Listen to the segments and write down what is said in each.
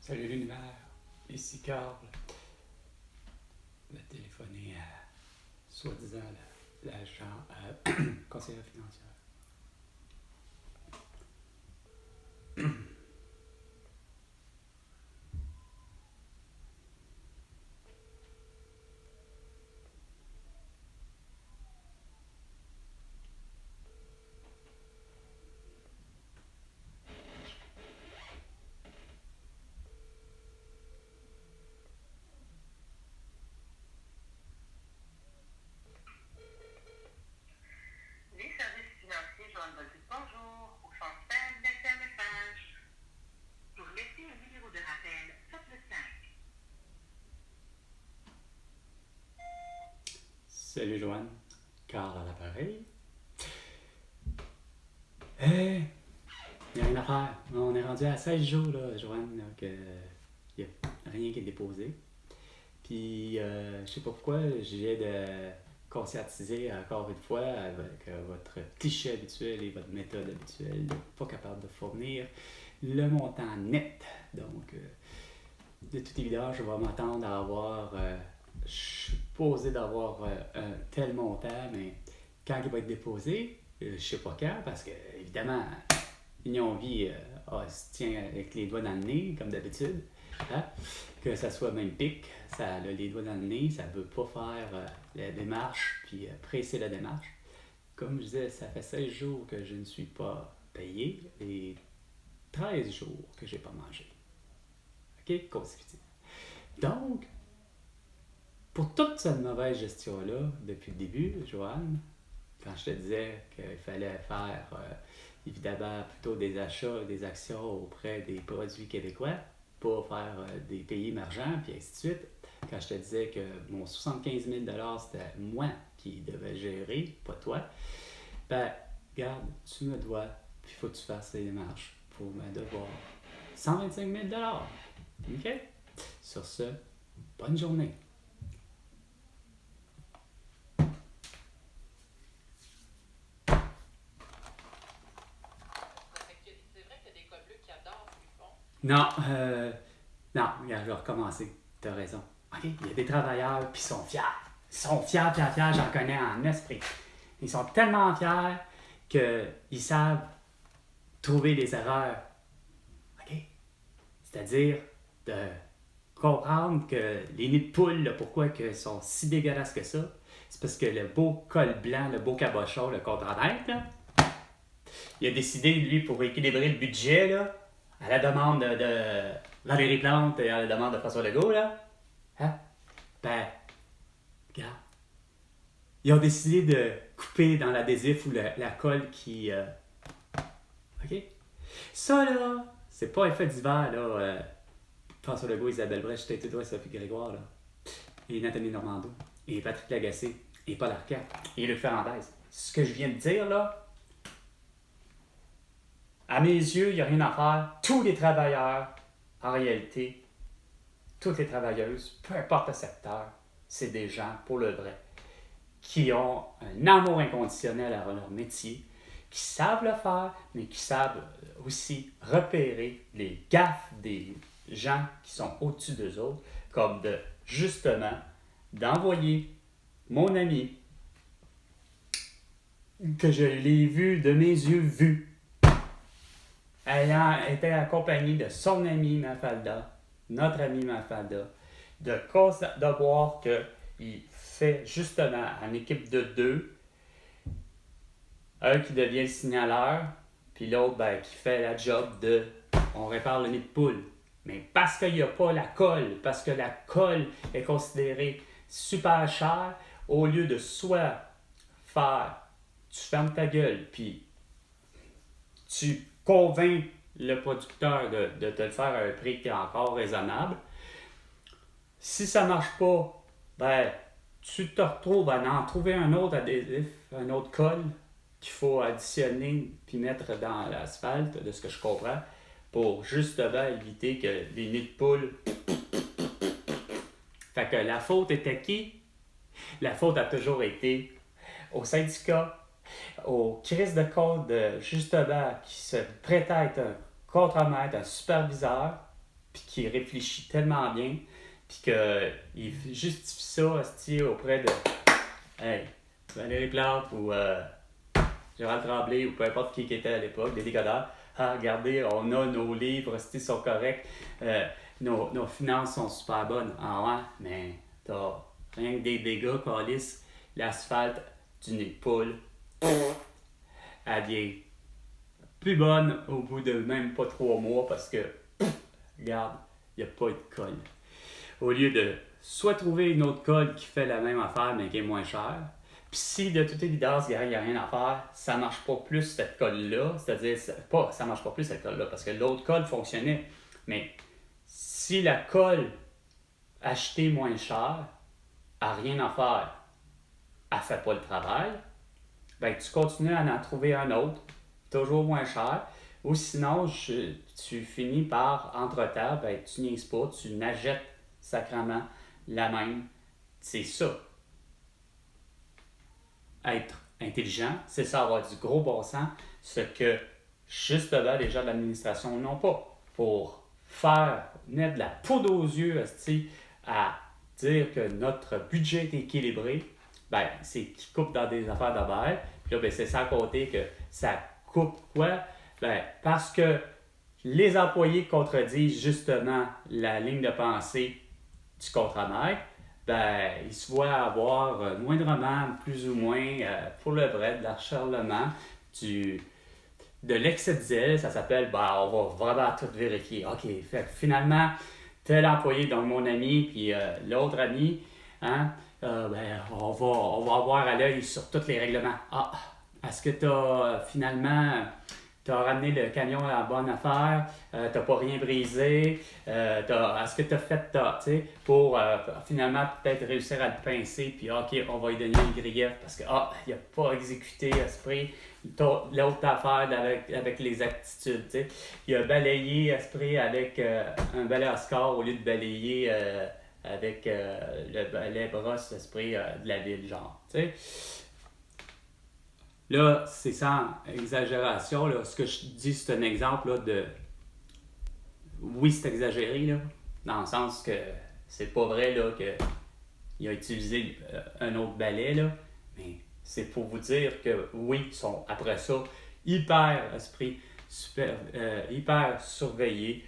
Salut l'univers, ici Carl. Je vais téléphoner à soi-disant l'agent conseillère financière. Les services financiers Joanne Bolduc, bonjour. Au centre laissez un message. Pour laisser un numéro de rappel, faites le 5. Salut Joanne, Carl à l'appareil. Il n'y a rien à faire. On est rendu à 16 jours, là, Joanne, là, que il n'y a rien qui est déposé. Puis, je sais pas pourquoi, j'ai de conscientiser encore une fois avec votre cliché habituel et votre méthode habituelle, pas capable de fournir le montant net. Donc, de toute évidence, je vais m'attendre à avoir, je suis posé d'avoir un tel montant, mais quand il va être déposé, je sais pas quand, parce que, évidemment, Union Vie se tient avec les doigts dans le nez, comme d'habitude. Hein? Que ça soit même pic, ça a les doigts dans le nez, ça ne veut pas faire la démarche, puis presser la démarche. Comme je disais, ça fait 16 jours que je ne suis pas payé et 13 jours que je n'ai pas mangé. OK? Consécutif. Donc, pour toute cette mauvaise gestion-là, depuis le début, Joanne, quand je te disais qu'il fallait faire évidemment plutôt des achats et des actions auprès des produits québécois, pas faire des pays émergents, puis ainsi de suite. Quand je te disais que mon 75 000 c'était moi qui devais gérer, pas toi, ben, regarde, tu me dois, puis il faut que tu fasses les démarches pour me devoir 125 000 OK? Sur ce, bonne journée. C'est vrai qu'il y a des cols bleus qui adorent ce qu'ils font. Non, regarde, je vais recommencer. Tu as raison. OK? Il y a des travailleurs, puis ils sont fiers. Ils sont fiers, j'en connais en esprit. Ils sont tellement fiers qu'ils savent trouver des erreurs. OK? C'est-à-dire de comprendre que les nids de poule, là, pourquoi ils sont si dégueulasses que ça, c'est parce que le beau col blanc, le beau cabochon, le contre-maître, là, il a décidé, lui, pour équilibrer le budget, là, à la demande de Valérie Plante et à la demande de François Legault, là, hein? Ben, regarde, ils ont décidé de couper dans l'adhésif ou la colle qui... OK? Ça, là, c'est pas un fait divers, là. François Legault, Isabelle Brèche, Tête Droit, Sophie Grégoire, là. Et Nathalie Normando. Et Patrick Lagacé. Et Paul Arcand. Et Luc Ferrandez. Ce que je viens de dire, là, à mes yeux, il n'y a rien à faire. Tous les travailleurs, en réalité, toutes les travailleuses, peu importe le secteur, c'est des gens, pour le vrai, qui ont un amour inconditionnel à leur métier, qui savent le faire, mais qui savent aussi repérer les gaffes des gens qui sont au-dessus d'eux autres, comme de, justement, d'envoyer mon ami, que je l'ai vu de mes yeux vus, ayant été accompagné de son ami Mafalda, notre ami Mafalda, de voir qu'il fait justement en équipe de deux, un qui devient le signaleur, puis l'autre qui fait la job de on répare le nid de poule. Mais parce qu'il n'y a pas la colle, parce que la colle est considérée super chère, au lieu de soit faire tu fermes ta gueule, puis tu convaincs le producteur de te le faire à un prix qui est encore raisonnable. Si ça ne marche pas, tu te retrouves à en trouver un autre adhésif, un autre colle qu'il faut additionner puis mettre dans l'asphalte, de ce que je comprends, pour justement éviter que les nids de poule... Fait que la faute était qui? La faute a toujours été au syndicat, aux crises de compte justement qui se prêtait à être un contremaître, un superviseur, puis qui réfléchit tellement bien, puis qu'il justifie ça hostie, auprès de hey, Valérie Plante ou Gérald Tremblay ou peu importe qui était à l'époque, des décodeurs. Ah, regardez, on a nos livres, hostie, sont corrects, nos finances sont super bonnes. Ah ouais, mais t'as rien que des dégâts, câlisse, l'asphalte du nid de poule, elle vient plus bonne au bout de même pas 3 mois parce que, regarde, il n'y a pas de colle. Au lieu de soit trouver une autre colle qui fait la même affaire mais qui est moins chère, puis si de toute évidence il n'y a rien à faire, ça marche pas plus cette colle-là, c'est-à-dire, ça marche pas plus cette colle-là parce que l'autre colle fonctionnait, mais si la colle achetée moins chère a rien à faire, elle fait pas le travail, ben tu continues à en trouver un autre, toujours moins cher, ou sinon tu finis par, entre-temps, ben tu niaises pas, tu n'achètes sacrément la même. C'est ça. Être intelligent, c'est ça, avoir du gros bon sens, ce que justement les gens de l'administration n'ont pas. Pour mettre de la poudre aux yeux à dire que notre budget est équilibré, ben c'est qu'ils coupent dans des affaires de bail. Puis là, ben, c'est sans compter que ça coupe quoi? Ben, parce que les employés contredisent justement la ligne de pensée du contre-maître, ben, ils se voient avoir moindrement, plus ou moins, pour le vrai, de l'acharnement, de l'excès de zèle, ça s'appelle, ben, on va vraiment tout vérifier. OK, fait finalement, tel employé, donc mon ami, puis l'autre ami, hein, ben, on va avoir à l'œil sur tous les règlements. Ah, est-ce que tu as finalement ramené le camion à la bonne affaire, t'as pas rien brisé, est-ce que tu as fait pour finalement peut-être réussir à le pincer, puis OK, on va lui donner une grief parce que il n'a pas exécuté esprit l'autre affaire avec les aptitudes. T'sais. Il a balayé esprit avec un balai à score au lieu de balayer avec le balai brosse esprit de la ville, genre. T'sais. Là, c'est sans exagération. Là. Ce que je dis, c'est un exemple là, de. Oui, c'est exagéré, là, dans le sens que c'est pas vrai là, qu'il a utilisé un autre balai, là, mais c'est pour vous dire que oui, ils sont après ça hyper hyper surveillés.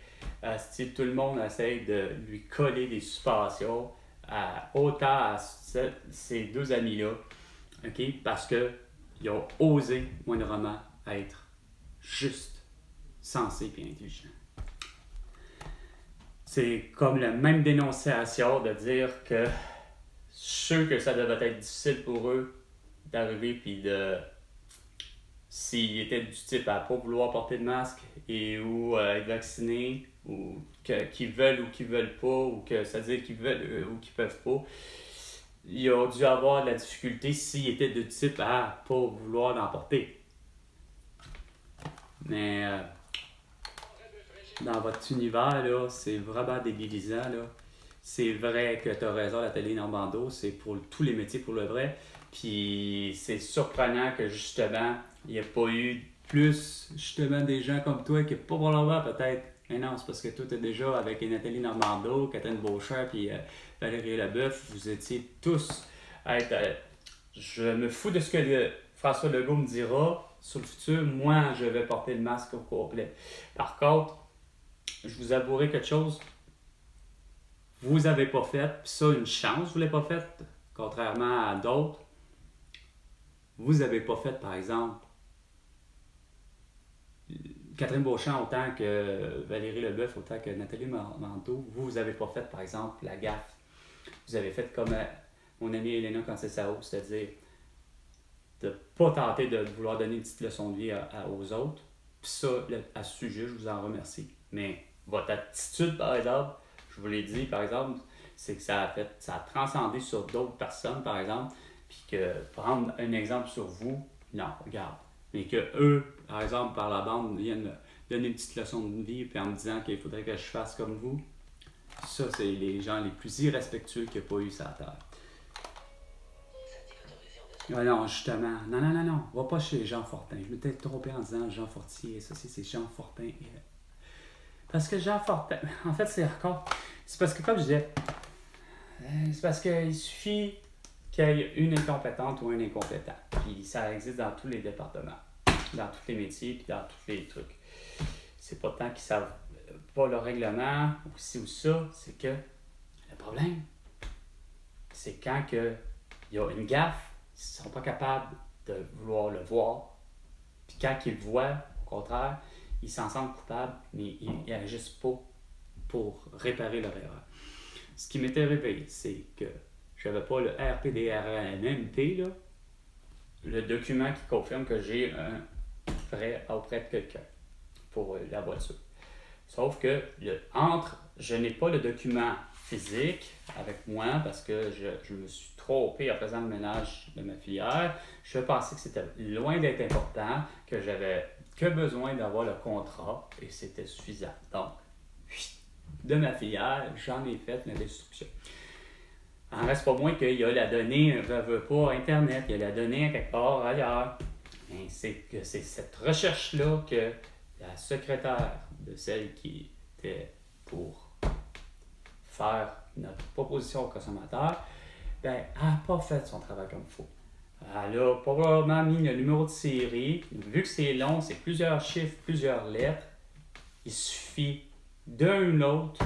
Style, tout le monde essaie de lui coller des suspensions autant à ces deux amis-là, okay? Parce que ils ont osé moindrement être juste, sensé et intelligent. C'est comme la même dénonciation de dire que ceux que ça devait être difficile pour eux d'arriver puis de s'ils étaient du type à ne pas vouloir porter de masque et ou être vaccinés ou qu'ils veulent ou qu'ils veulent pas ou que ça veut dire qu'ils veulent ou qu'ils peuvent pas, ils ont dû avoir de la difficulté s'ils étaient de type à ne pas vouloir en porter. Mais dans votre univers, là, c'est vraiment débilisant. Là. C'est vrai que tu as raison, la télé Normando, c'est pour tous les métiers pour le vrai. Puis c'est surprenant que justement, il n'y ait pas eu plus justement des gens comme toi qui pas probablement peut-être. Mais non, c'est parce que toi, tu es déjà avec Nathalie Normando, Catherine Beauchamp puis Valérie Leboeuf, vous étiez tous à être. Je me fous de ce que François Legault me dira sur le futur. Moi, je vais porter le masque au complet. Par contre, je vous avouerai quelque chose. Vous n'avez pas fait, puis ça, une chance, vous ne l'avez pas fait, contrairement à d'autres. Vous n'avez pas fait, par exemple, Catherine Beauchamp autant que Valérie Leboeuf, autant que Nathalie Manteau. Vous n'avez pas fait, par exemple, la gaffe. Vous avez fait comme mon amie Elena Conceição, c'est-à-dire de ne pas tenter de vouloir donner une petite leçon de vie aux autres. Puis ça, à ce sujet, je vous en remercie. Mais votre attitude, par exemple, je vous l'ai dit, par exemple, c'est que ça a transcendé sur d'autres personnes, par exemple, puis que prendre un exemple sur vous, non, regarde. Mais que eux, par exemple, par la bande, viennent me donner une petite leçon de vie, puis en me disant qu'il faudrait que je fasse comme vous, ça, c'est les gens les plus irrespectueux qu'il n'y a pas eu sur la Terre. Ah non, justement. Non. Va pas chez Jean Fortin. Je m'étais trompé en disant Jean Fortier. Ça, c'est Jean Fortin. Parce que Jean Fortin, en fait, c'est parce que comme je disais, c'est parce qu'il suffit qu'il y ait une incompétente ou un incompétent. Puis ça existe dans tous les départements, dans tous les métiers, puis dans tous les trucs. C'est pas tant qu'ils savent pas le règlement, ou ci ou ça, c'est que le problème, c'est quand il y a une gaffe, ils ne sont pas capables de vouloir le voir. Puis quand ils le voient, au contraire, ils s'en sentent coupables, mais ils n'agissent pas pour réparer leur erreur. Ce qui m'était réveillé, c'est que je n'avais pas le RPDRNMP, là, le document qui confirme que j'ai un prêt auprès de quelqu'un pour la voiture. Sauf que je n'ai pas le document physique avec moi parce que je me suis trompé en faisant le ménage de ma filière. Je pensais que c'était loin d'être important, que j'avais que besoin d'avoir le contrat et c'était suffisant. Donc, de ma filière, j'en ai fait ma destruction. Il n'en reste pas moins qu'il y a la donnée, je ne veux pas Internet, il y a la donnée à quelque part ailleurs. Mais c'est cette recherche-là que la secrétaire de celle qui était pour faire notre proposition au consommateur, ben, elle n'a pas fait son travail comme il faut. Elle a probablement mis le numéro de série. Vu que c'est long, c'est plusieurs chiffres, plusieurs lettres, il suffit d'un ou l'autre,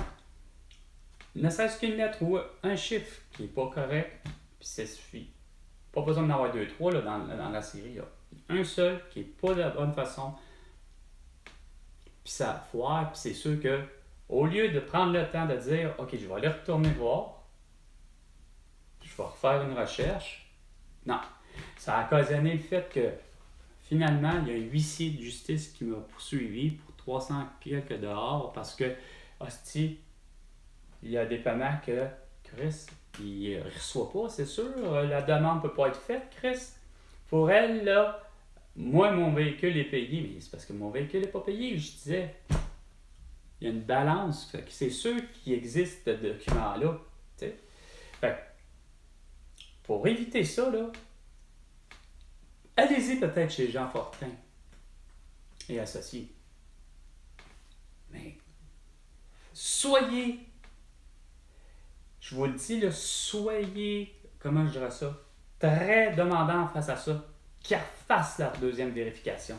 ne serait-ce qu'une lettre ou un chiffre qui n'est pas correct, puis ça suffit. Pas besoin d'en avoir deux, trois là, dans la série. Il y a un seul qui n'est pas de la bonne façon, puis ça foire, puis c'est sûr que au lieu de prendre le temps de dire « Ok, je vais aller retourner voir, je vais refaire une recherche », non. Ça a occasionné le fait que finalement, il y a un huissier de justice qui m'a poursuivi pour 300 quelques dehors parce que, hostie, il y a des paiements que Chris, il ne reçoit pas, c'est sûr. La demande ne peut pas être faite, Chris. Pour elle, là, moi, mon véhicule est payé, mais c'est parce que mon véhicule n'est pas payé, je disais. Il y a une balance. Fait que c'est sûr qu'il existe ce document-là. T'sais. Fait que, pour éviter ça, là, allez-y peut-être chez Jean Fortin et associés. Mais soyez, je vous le dis, là, soyez, comment je dirais ça, très demandant face à ça, qu'ils refassent la deuxième vérification.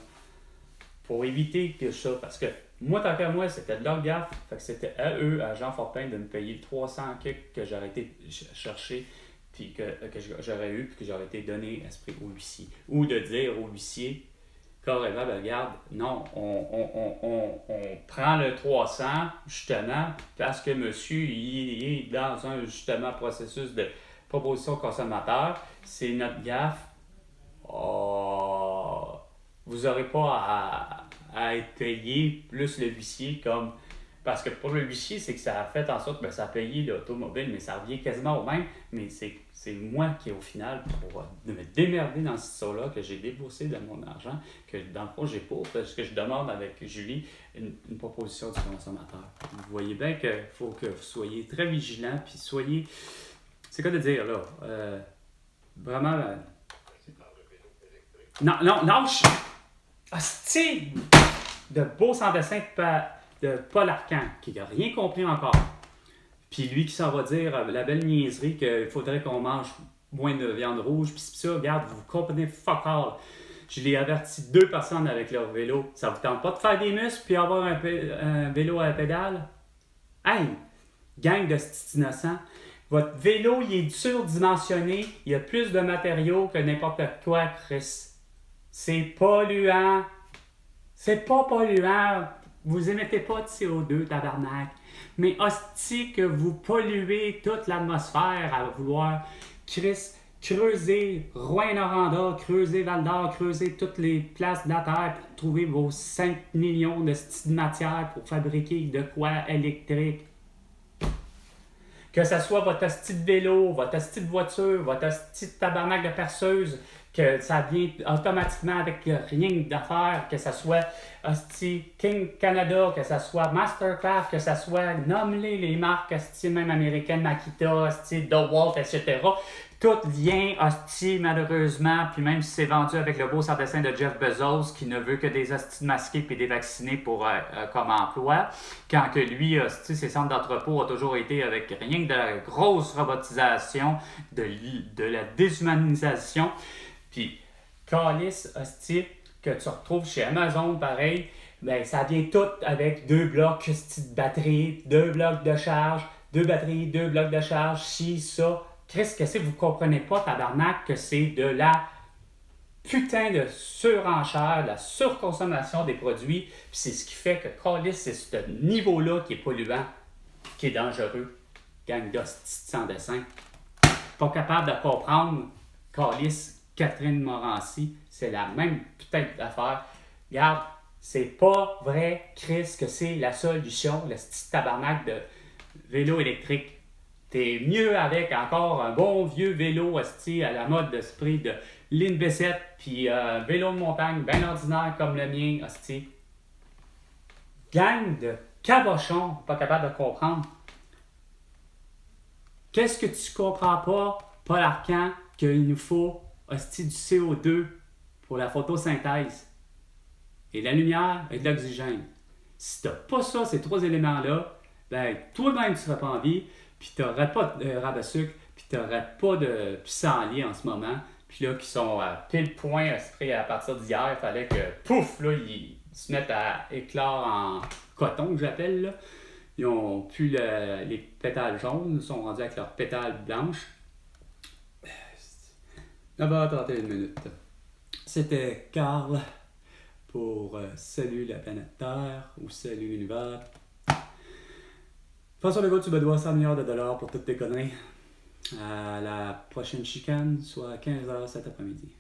Pour éviter que ça, parce que moi, tant qu'à moi, c'était de leur gaffe, fait que c'était à eux, à Jean Fortin, de me payer 300 que j'aurais été chercher, puis que j'aurais eu, puis que j'aurais été donné esprit au huissier. Ou de dire au huissier, carrément, ben regarde, non, on prend le 300, justement, parce que monsieur, il est dans un, justement, processus de proposition consommateur, c'est notre gaffe. Oh, vous n'aurez pas à être payé plus le huissier comme... Parce que pour le huissier, c'est que ça a fait en sorte que ça a payé l'automobile, mais ça revient quasiment au même. Mais c'est moi qui, au final, pour me démerder dans cette histoire-là, que j'ai déboursé de mon argent, que dans le fond, j'ai pas, parce que je demande avec Julie une proposition du consommateur. Vous voyez bien qu'il faut que vous soyez très vigilants, puis soyez... C'est quoi de dire, là? Vraiment... Non, lâche! Hostie! De beau sans-dessin de Paul Arcand, qui n'a rien compris encore. Puis lui qui s'en va dire la belle niaiserie qu'il faudrait qu'on mange moins de viande rouge. Puis ça, regarde, vous comprenez fuck all. Je l'ai averti 2 personnes avec leur vélo. Ça vous tente pas de faire des muscles puis avoir un vélo à la pédale? Hey! Gang de petits innocents. Votre vélo, il est surdimensionné. Il y a plus de matériaux que n'importe quoi, Chris. C'est polluant. C'est pas polluant. Vous émettez pas de CO2, tabarnak. Mais hostie que vous polluez toute l'atmosphère à vouloir, Chris, creuser Rouyn-Noranda, creuser Val-d'Or, creuser toutes les places de la Terre pour trouver vos 5 millions de matières pour fabriquer de quoi électrique. Que ce soit votre hostie de vélo, votre hostie de voiture, votre hostie de tabarnak de perceuse, que ça vient automatiquement avec rien d'affaires, que ça soit hostie, King Canada, que ça soit Mastercraft, que ça soit nomme-les les marques hostie, même américaines, Makita, hostie, DeWalt, etc. Tout vient hostie, malheureusement, puis même si c'est vendu avec le beau dessin de Jeff Bezos, qui ne veut que des hosties masqués et des vaccinés pour, comme emploi, quand que lui, hostie, ses centres d'entrepôt ont toujours été avec rien que de la grosse robotisation, de la déshumanisation. Puis, calice, hostie, que tu retrouves chez Amazon, pareil, ben ça vient tout avec 2 blocs de batterie, 2 blocs de charge, 2 batteries, 2 blocs de charge, ci, ça. Chris, qu'est-ce que vous comprenez pas, tabarnak, que c'est de la putain de surenchère, de la surconsommation des produits, puis c'est ce qui fait que calice, c'est ce niveau-là qui est polluant, qui est dangereux. Gang d'hosties sans dessin. Pas capable de comprendre, calice, Catherine Morancy, c'est la même putain d'affaire. Regarde, c'est pas vrai, Chris, que c'est la solution, le petit tabarnak de vélo électrique. T'es mieux avec encore un bon vieux vélo hostie à la mode d'esprit de Lynn Bessette, puis vélo de montagne bien ordinaire comme le mien, hostie. Gang de cabochons, pas capable de comprendre. Qu'est-ce que tu comprends pas, Paul Arcand, qu'il nous faut hostie du CO2 pour la photosynthèse et la lumière et de l'oxygène. Si t'as pas ça, ces 3 éléments-là, ben toi-même tu seras pas en vie, puis t'auras pas de rabat à sucre, puis t'auras pas de pissenlit en ce moment, puis là qui sont à pile point à partir d'hier, il fallait que pouf, là, ils se mettent à éclore en coton que j'appelle là. Ils ont plus les pétales jaunes, ils sont rendus avec leurs pétales blanches. 9h31 minutes. C'était Carl pour Salut la planète Terre ou Salut l'univers. François Legault, tu me dois 100 milliards de dollars pour toutes tes conneries. À la prochaine chicane, soit à 15h cet après-midi.